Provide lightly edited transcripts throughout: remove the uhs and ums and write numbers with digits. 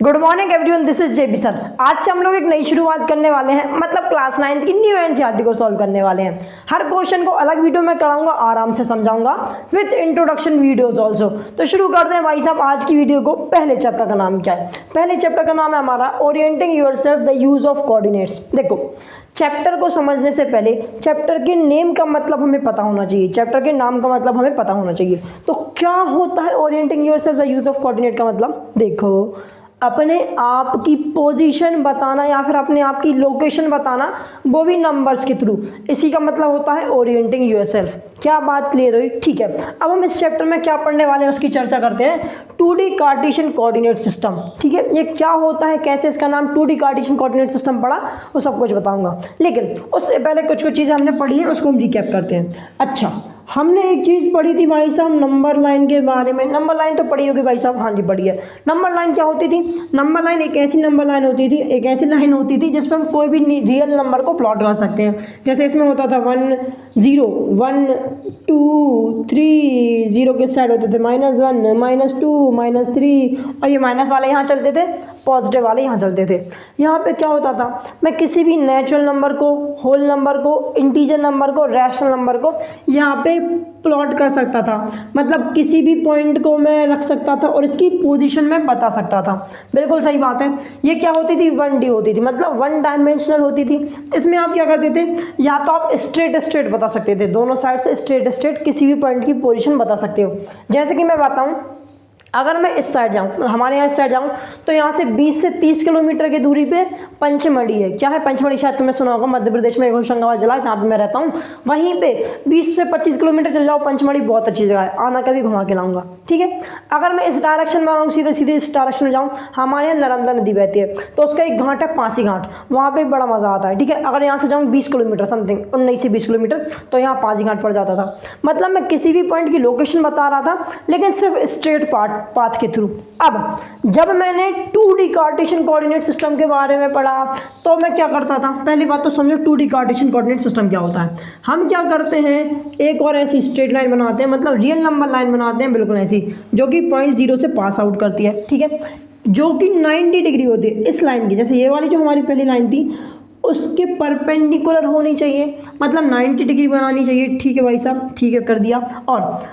Good morning everyone, this is JB sir. आज से हम लोग एक नई शुरुआत करने वाले हैं, मतलब क्लास 9 की न्यू एनसीईआरटी को सॉल्व करने वाले हैं। हर क्वेश्चन को अलग वीडियो में कराऊंगा, आराम से समझाऊंगा विद इंट्रोडक्शन वीडियोस आल्सो। तो शुरू करते हैं भाई साहब आज की वीडियो को। पहले चैप्टर का नाम क्या है? पहले चैप्टर का नाम है हमारा orienting yourself the use of coordinates. देखो, चैप्टर को समझने से पहले चैप्टर के नेम का मतलब हमें पता होना चाहिए, चैप्टर के नाम का मतलब हमें पता होना चाहिए। तो क्या होता है orienting yourself the use of coordinate का मतलब? देखो, अपने आप की पोजीशन बताना या फिर अपने आप की लोकेशन बताना, वो भी नंबर्स के थ्रू, इसी का मतलब होता है ओरिएंटिंग योरसेल्फ। क्या बात क्लियर हुई? ठीक है, अब हम इस चैप्टर में क्या पढ़ने वाले हैं उसकी चर्चा करते हैं। 2D Cartesian coordinate system. ठीक है, ये क्या होता है, कैसे इसका नाम 2D कार्टेशियन कोऑर्डिनेट सिस्टम पड़ा, वो सब कुछ बताऊंगा। लेकिन उससे पहले कुछ चीज़ें हमने पढ़ी हैं, उसको हम रिकैप करते हैं। अच्छा, हमने एक चीज़ पढ़ी थी भाई साहब नंबर लाइन के बारे में। नंबर लाइन तो पढ़ी होगी भाई साहब? हाँ जी, पढ़ी है। नंबर लाइन क्या होती थी? नंबर लाइन एक ऐसी नंबर लाइन होती थी, एक ऐसी लाइन होती थी जिसमें हम कोई भी रियल नंबर को प्लॉट कर सकते हैं। जैसे इसमें होता था 1 0 1 2 3, 0 के साइड होते थे -1 -2 -3, और ये माइनस वाले यहाँ चलते थे, पॉजिटिव वाले यहाँ चलते थे। यहाँ पे क्या होता था, मैं किसी भी नेचुरल नंबर को, होल नंबर को, इंटीजर नंबर को, रैशनल नंबर को यहाँ पे प्लॉट कर सकता था। मतलब किसी भी पॉइंट को मैं रख सकता था और इसकी पोजीशन में बता सकता था। बिल्कुल सही बात है। ये क्या होती थी? 1D होती थी, मतलब 1 डायमेंशनल होती थी। इसमें आप क्या करते थे, या तो आप स्ट्रेट बता सकते थे, दोनों साइड से स्ट्रेट किसी भी पॉइंट की पोजीशन बता सकते हो। जैसे कि मैं बताऊं, अगर मैं इस साइड जाऊँ, हमारे यहाँ इस साइड जाऊँ, तो यहाँ से 20 से 30 किलोमीटर की दूरी पे पंचमढ़ी है। क्या है पंचमढ़ी? शायद तुमने सुना होगा, मध्य प्रदेश में होशंगाबाद जिला जहाँ पे मैं रहता हूँ, वहीं पे 20 से 25 किलोमीटर चल जाओ, पंचमढ़ी बहुत अच्छी जगह है, आना कभी घुमा के लाऊंगा। ठीक है, अगर मैं इस डायरेक्शन में आऊँ, सीधे सीधे इस डायरेक्शन में जाऊँ, हमारे यहाँ नर्मदा नदी बहती है, तो उसका एक घाट है पासी घाट, वहाँ पर बड़ा मज़ा आता है। ठीक है, अगर यहाँ से जाऊँ 20 किलोमीटर समथिंग, 19 से 20 किलोमीटर, तो यहाँ पासी घाट पड़ जाता था। मतलब मैं किसी भी पॉइंट की लोकेशन बता रहा था, लेकिन सिर्फ स्ट्रेट पाथ के थ्रू। अब जब मैंने 2D कार्टेशियन कोऑर्डिनेट सिस्टम के बारे में पढ़ा, तो मैं क्या करता था? पहली बात तो समझो 2D कार्टेशियन कोऑर्डिनेट सिस्टम क्या होता है। हम क्या करते हैं, एक और ऐसी स्ट्रेट लाइन बनाते हैं, मतलब रियल नंबर लाइन बनाते हैं, बिल्कुल ऐसी, जो कि पॉइंट 0 से पास आउट करती है। ठीक है, जो कि 90 डिग्री होती है इस लाइन की। जैसे ये वाली जो हमारी पहली लाइन थी, उसके परपेंडिकुलर होनी चाहिए, मतलब 90 डिग्री बनानी चाहिए। ठीक है भाई साहब, ठीक है, कर दिया। और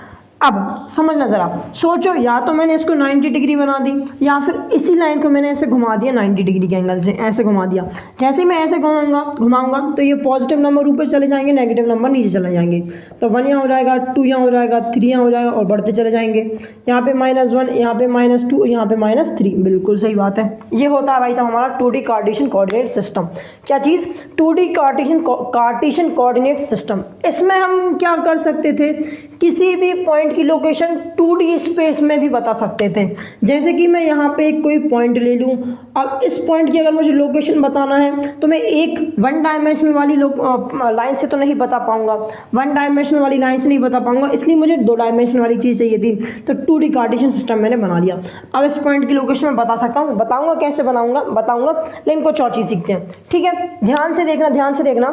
अब समझना ज़रा, सोचो, या तो मैंने इसको 90 डिग्री बना दी, या फिर इसी लाइन को मैंने ऐसे घुमा दिया 90 डिग्री के एंगल से, ऐसे घुमा दिया। जैसे ही मैं ऐसे घुमाऊंगा तो ये पॉजिटिव नंबर ऊपर चले जाएंगे, नेगेटिव नंबर नीचे चले जाएंगे। तो 1 यहाँ हो जाएगा, 2 यहाँ हो जाएगा, 3 यहाँ हो जाएगा, और बढ़ते चले जाएंगे। यहाँ पे -1, यहाँ पे -2, यहाँ पे -3। बिल्कुल सही बात है। ये होता है भाई साहब हमारा 2D कार्टेशियन कोऑर्डिनेट सिस्टम। क्या चीज़? 2D Cartesian coordinate system. इसमें हम क्या कर सकते थे, किसी भी पॉइंट की लोकेशन 2D स्पेस में भी बता सकते थे। जैसे कि मैं यहाँ पे कोई पॉइंट ले लूँ, अब इस पॉइंट की अगर मुझे लोकेशन बताना है, तो मैं एक 1 डायमेंशनल वाली लाइन से तो नहीं बता पाऊंगा, 1 डायमेंशनल वाली लाइन से नहीं बता पाऊंगा, इसलिए मुझे 2 डायमेंशन वाली चीज़ चाहिए थी। तो 2D कार्टेशियन सिस्टम मैंने बना लिया। अब इस पॉइंट की लोकेशन मैं बता सकता हूँ, बताऊँगा कैसे बताऊँगा, लेकिन कुछ और चीज़ सीखते हैं। ठीक है, ध्यान से देखना।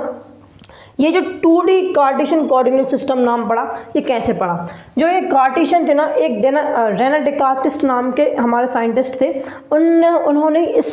ये जो 2D कार्टेशियन कोऑर्डिनेट सिस्टम नाम पड़ा, ये कैसे पड़ा? जो ये कार्टेशियन थे ना, एक रेने डेकार्टिस नाम के हमारे साइंटिस्ट थे, उन्होंने इस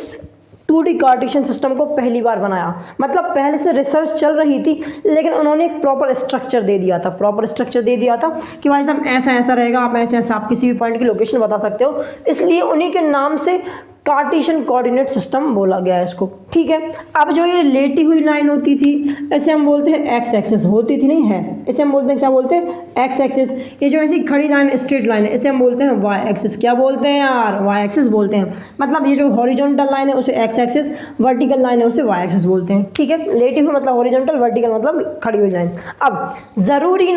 2D कार्टेशियन सिस्टम को पहली बार बनाया। मतलब पहले से रिसर्च चल रही थी, लेकिन उन्होंने एक प्रॉपर स्ट्रक्चर दे दिया था कि भाई साहब ऐसा रहेगा, आप ऐसे आप किसी भी पॉइंट की लोकेशन बता सकते हो, इसलिए उन्हीं के नाम से कार्टेशियन कोऑर्डिनेट सिस्टम बोला गया है इसको। ठीक है, अब जो ये लेटी हुई लाइन होती थी, ऐसे हम बोलते हैं एक्स एक्सिस, होती थी नहीं है, इसे हम बोलते हैं, क्या बोलते हैं? X axis. ये जो ऐसी खड़ी लाइन, स्ट्रेट लाइन है, इसे हम बोलते हैं वाई एक्सिस। क्या बोलते हैं यार? वाई एक्सिस बोलते हैं। मतलब ये जो हॉरिजॉन्टल लाइन है उसे एक्स एक्सिस, वर्टिकल लाइन है उसे वाई एक्सिस बोलते हैं। ठीक है, लेटी हुई मतलब हॉरिजॉन्टल, वर्टिकल मतलब खड़ी हुई लाइन। अब ज़रूरी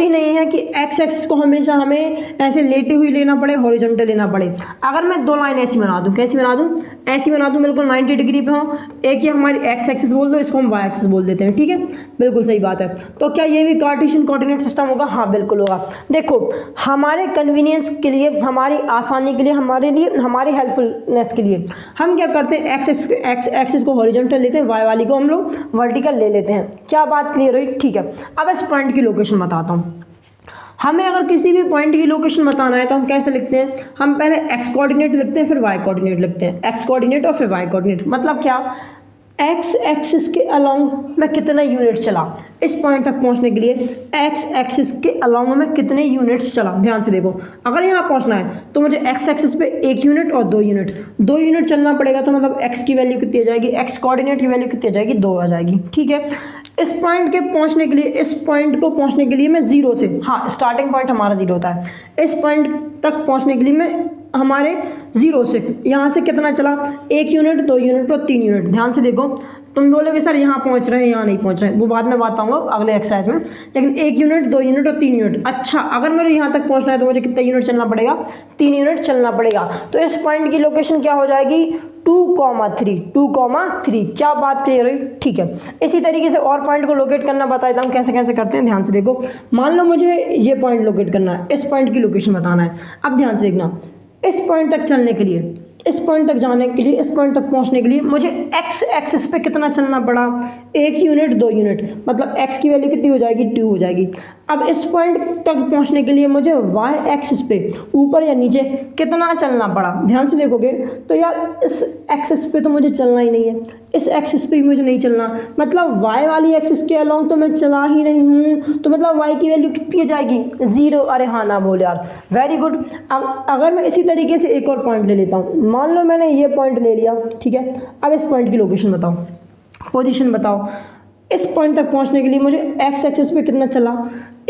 नहीं है कि एक्स एक्सिस को हमेशा हमें ऐसे लेटी हुई लेना पड़े, हॉरिजॉन्टल लेना पड़े। अगर मैं 2 लाइन ऐसी बना दूं, कैसी बना दूं? ऐसी बना दूं, बिल्कुल 90 डिग्री पे हो, एक ही हमारी एक्स एक्सिस बोल दो, इसको हम वाई एक्सिस बोल देते हैं। ठीक है, बिल्कुल सही बात है। तो क्या ये भी कार्टेशियन कोऑर्डिनेट सिस्टम होगा? हाँ, बिल्कुल होगा। देखो, हमारे कन्वीनियंस के लिए, हमारी आसानी के लिए, हमारी हेल्पफुलनेस के लिए हम क्या करते हैं, एक्स एक्सिस को हॉरिजॉन्टल लेते हैं, वाई वाली को हम लोग वर्टिकल ले लेते हैं। क्या बात क्लियर हुई? ठीक है, अब इस पॉइंट की लोकेशन बताता हूँ। हमें अगर किसी भी पॉइंट की लोकेशन बताना है तो हम कैसे लिखते हैं, हम पहले एक्स कोऑर्डिनेट लिखते हैं फिर वाई कोऑर्डिनेट लिखते हैं, एक्स कोऑर्डिनेट और फिर वाई कोऑर्डिनेट। मतलब क्या, एक्स एक्सिस के अलोंग मैं कितना यूनिट चला, इस पॉइंट तक पहुंचने के लिए एक्स एक्सिस के अलोंग में कितने यूनिट्स चला। ध्यान से देखो, अगर यहाँ पहुंचना है तो मुझे एक्स एक्सिस पे 1 यूनिट और 2 यूनिट चलना पड़ेगा। तो मतलब एक्स की वैल्यू कितनी आ जाएगी, एक्स कोऑर्डिनेट की वैल्यू कितनी आ जाएगी, 2 आ जाएगी। ठीक है, इस पॉइंट के पहुंचने के लिए, इस पॉइंट को पहुंचने के लिए मैं जीरो से, हाँ स्टार्टिंग पॉइंट हमारा जीरो होता है, इस पॉइंट तक पहुंचने के लिए मैं हमारे जीरो से यहाँ से कितना चला, 1 यूनिट, 2 यूनिट और 3 यूनिट। ध्यान से देखो, तुम बोलोगे सर यहाँ पहुँच रहे हैं यहाँ नहीं पहुँच रहे हैं, वो बाद में बताऊंगा अगले एक्सरसाइज में, लेकिन 1 यूनिट, 2 यूनिट और 3 यूनिट। अच्छा, अगर मुझे यहाँ तक पहुँचना है तो मुझे कितना यूनिट चलना पड़ेगा, 3 यूनिट चलना पड़ेगा। तो इस पॉइंट की लोकेशन क्या हो जाएगी, 2,3। क्या बात क्लियर हुई? ठीक है, इसी तरीके से और पॉइंट को लोकेट करना बताता हूँ कैसे कैसे करते हैं। ध्यान से देखो, मान लो मुझे ये पॉइंट लोकेट करना है, इस पॉइंट की लोकेशन बताना है। अब ध्यान से देखना, इस पॉइंट तक चलने के लिए, इस पॉइंट तक जाने के लिए, इस पॉइंट तक पहुंचने के लिए मुझे एक्स एक्सिस पे कितना चलना पड़ा, 1 यूनिट, 2 यूनिट, मतलब एक्स की वैल्यू कितनी हो जाएगी, 2 हो जाएगी। अब इस पॉइंट तक पहुंचने के लिए मुझे वाई एक्सिस पे ऊपर या नीचे कितना चलना पड़ा। ध्यान से देखोगे तो यार इस एक्सिस पे तो मुझे चलना ही नहीं है, इस एक्सिस पे भी मुझे नहीं चलना, मतलब वाई वाली एक्सिस के अलोंग तो मैं चला ही नहीं हूँ। तो मतलब वाई की वैल्यू कितनी जाएगी, 0। अरे हाँ ना बोल यार, वेरी गुड। अगर मैं इसी तरीके से एक और पॉइंट ले लेता हूँ, मान लो मैंने ये पॉइंट ले लिया, ठीक है। अब इस पॉइंट की लोकेशन बताओ, पोजीशन बताओ। इस पॉइंट तक पहुंचने के लिए मुझे एक्स एक्सिस पे कितना चला,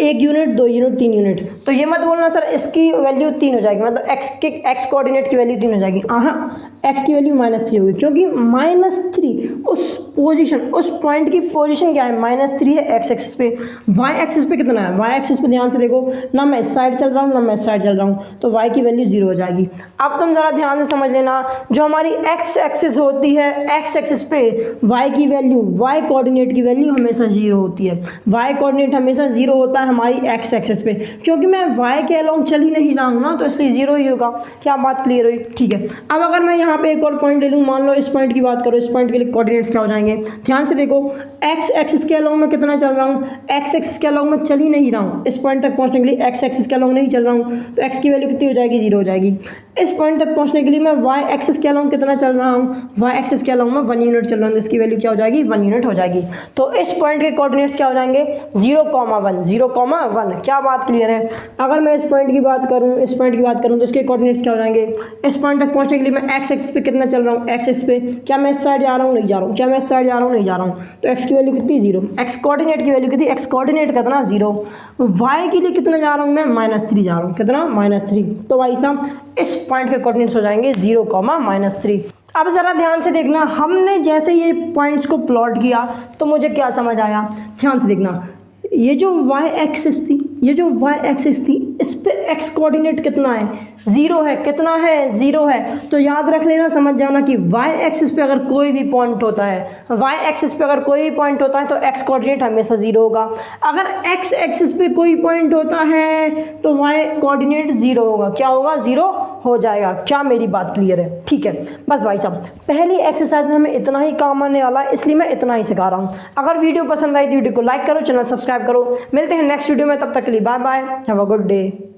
1 यूनिट, 2 यूनिट, 3 यूनिट। तो ये मत बोलना सर इसकी वैल्यू 3 हो जाएगी, मतलब एक्स कोऑर्डिनेट की वैल्यू 3 हो जाएगी। हाँ, एक्स की वैल्यू -3 होगी, क्योंकि -3 उस पोजीशन, उस पॉइंट की पोजीशन क्या है, -3 है एक्स एक्सिस पे। वाई एक्सिस पे कितना है, वाई एक्सिस पे ध्यान से देखो ना, मैं इस साइड चल रहा हूँ ना मैं इस साइड चल रहा हूँ, तो वाई की वैल्यू 0 हो जाएगी। अब तुम जरा ध्यान से समझ लेना, जो हमारी एक्स एक्सिस होती है, एक्स एक्सिस पे वाई की वैल्यू, वाई कोऑर्डिनेट की वैल्यू हमेशा 0 होती है। वाई कोऑर्डिनेट हमेशा 0 होता है हमारी एक्स एक्सिस पे, क्योंकि मैं वाई के अलोंग चल ही नहीं रहा हूँ ना, तो इसलिए 0 ही होगा। क्या बात क्लियर हुई? ठीक है। अब अगर मैं यहाँ पे एक और पॉइंट ले लूँ, मान लो इस पॉइंट की बात करो, इस पॉइंट के लिए कोऑर्डिनेट्स क्या हो जाएंगे, ध्यान से देखो, एक्स एक्सिस के अलोंग मैं कितना चल रहा हूँ, एक्स एक्सिस के अलोंग मैं चल ही नहीं रहा हूँ। इस पॉइंट तक पहुँचने के लिए एक्स एक्सिस के अलोंग नहीं चल रहा हूँ, तो एक्स की वैल्यू कितनी हो जाएगी, 0 हो जाएगी। इस पॉइंट तक पहुँचने के लिए मैं वाई एक्सिस के अलोंग कितना चल रहा हूँ, वाई एक्सिस के अलोंग मैं 1 यूनिट चल रहा हूँ, तो इसकी वैल्यू क्या हो जाएगी, 1 यूनिट हो जाएगी। तो इस पॉइंट के कोऑर्डिनेट्स क्या हो जाएंगे, 0,1, 0,1। क्या बात क्लियर है? अगर मैं इस पॉइंट की बात करूँ, इस पॉइंट की बात करूँ, तो इसके कोऑर्डिनेट्स क्या हो जाएंगे, इस पॉइंट तक पहुँचने के लिए मैं एक्स एक्सिस पे कितना चल रहा हूँ, एक्स एक्सिस पे क्या मैं इस साइड जा रहा हूँ, नहीं जा रहा हूँ, क्या मैं इस साइड जा रहा हूँ, नहीं जा रहा हूँ, तो एक्स की वैल्यू कितनी, 0। एक्स कोऑर्डिनेट की वैल्यू कितनी, एक्स कोऑर्डिनेट कितना, 0। वाई के लिए कितना जा रहा हूँ मैं, -3 जा रहा हूँ, कितना, -3। तो भाई साहब इस पॉइंट के कोऑर्डिनेट्स हो जाएंगे 0, -3। अब ज़रा ध्यान से देखना, हमने जैसे ये पॉइंट्स को प्लॉट किया तो मुझे क्या समझ आया, ध्यान से देखना, ये जो वाई एक्सिस थी, ये जो वाई एक्सिस थी, इस पे एक्स कोऑर्डिनेट कितना है, 0 है। कितना है, 0 है। तो याद रख लेना, समझ जाना कि वाई एक्सिस पे अगर कोई भी पॉइंट होता है, वाई एक्सिस पे अगर कोई भी पॉइंट होता है तो एक्स कोऑर्डिनेट हमेशा 0 होगा। अगर एक्स एक्सिस पे कोई पॉइंट होता है तो वाई कोऑर्डिनेट 0 होगा। क्या होगा, 0 हो जाएगा। क्या मेरी बात क्लियर है? ठीक है, बस भाई साहब पहली एक्सरसाइज में हमें इतना ही काम आने वाला है, इसलिए मैं इतना ही सिखा रहा हूँ। अगर वीडियो पसंद आई तो वीडियो को लाइक करो, चैनल सब्सक्राइब करो। मिलते हैं नेक्स्ट वीडियो में, तब तक के लिए bye bye, have a good day.